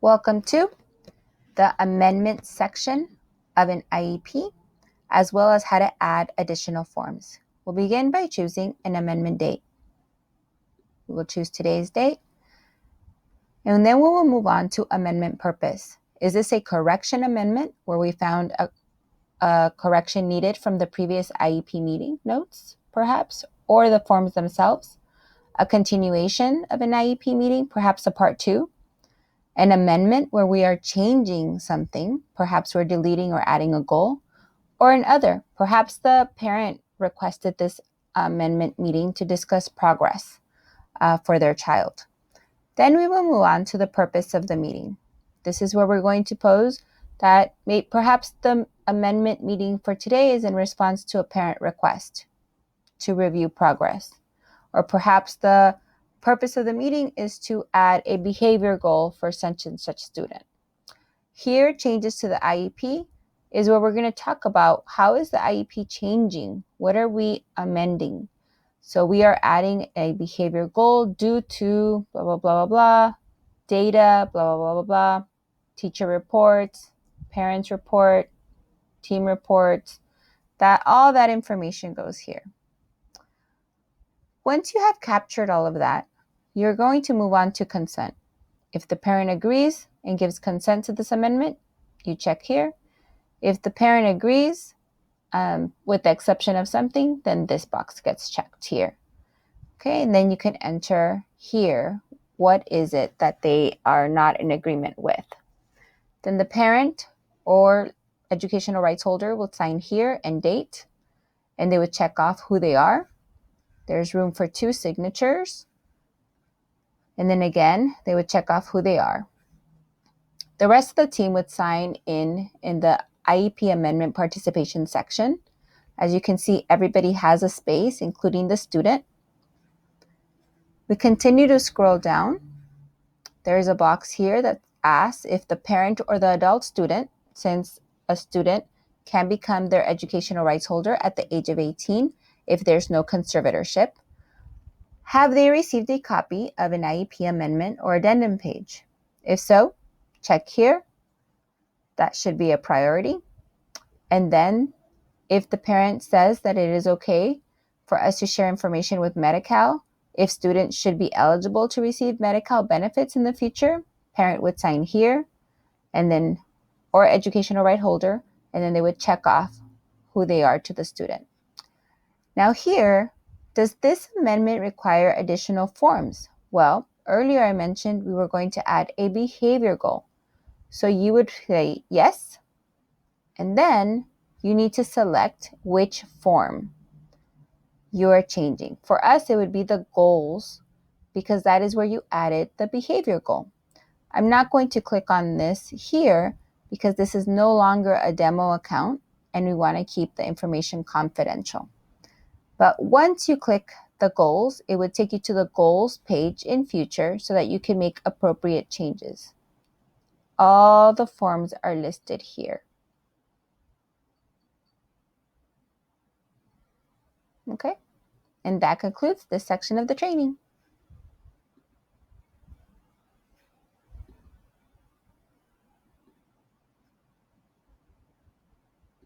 Welcome to the amendment section of an IEP, as well as how to add additional forms. We'll begin by choosing an amendment date. We will choose today's date, and then we will move on to amendment purpose. Is this a correction amendment where we found a correction needed from the previous IEP meeting notes, perhaps, or the forms themselves? A continuation of an IEP meeting, perhaps a part 2? An amendment where we are changing something, perhaps we're deleting or adding a goal, or an other, perhaps the parent requested this amendment meeting to discuss progress for their child. Then we will move on to the purpose of the meeting. This is where we're going to pose that perhaps the amendment meeting for today is in response to a parent request to review progress, or perhaps the purpose of the meeting is to add a behavior goal for such and such student. Here, changes to the IEP is where we're going to talk about how is the IEP changing? What are we amending? So we are adding a behavior goal due to blah, blah, blah, blah, blah, data, blah, blah, blah, blah, blah, teacher reports, parents report, team reports, all that information goes here. Once you have captured all of that, you're going to move on to consent. If the parent agrees and gives consent to this amendment, you check here. If the parent agrees, with the exception of something, then this box gets checked here. Okay, and then you can enter here, what is it that they are not in agreement with? Then the parent or educational rights holder will sign here and date, and they would check off who they are. There's room for 2 signatures. And then again, they would check off who they are. The rest of the team would sign in the IEP amendment participation section. As you can see, everybody has a space, including the student. We continue to scroll down. There is a box here that asks if the parent or the adult student, since a student can become their educational rights holder at the age of 18 if there's no conservatorship, have they received a copy of an IEP amendment or addendum page? If so, check here. That should be a priority. And then if the parent says that it is okay for us to share information with Medi-Cal, if students should be eligible to receive Medi-Cal benefits in the future, parent would sign here, and then, or educational right holder, and then they would check off who they are to the student. Now here, does this amendment require additional forms? Well, earlier I mentioned we were going to add a behavior goal. So you would say yes, and then you need to select which form you are changing. For us, it would be the goals, because that is where you added the behavior goal. I'm not going to click on this here because this is no longer a demo account and we want to keep the information confidential. But once you click the goals, it would take you to the goals page in future so that you can make appropriate changes. All the forms are listed here. Okay, and that concludes this section of the training.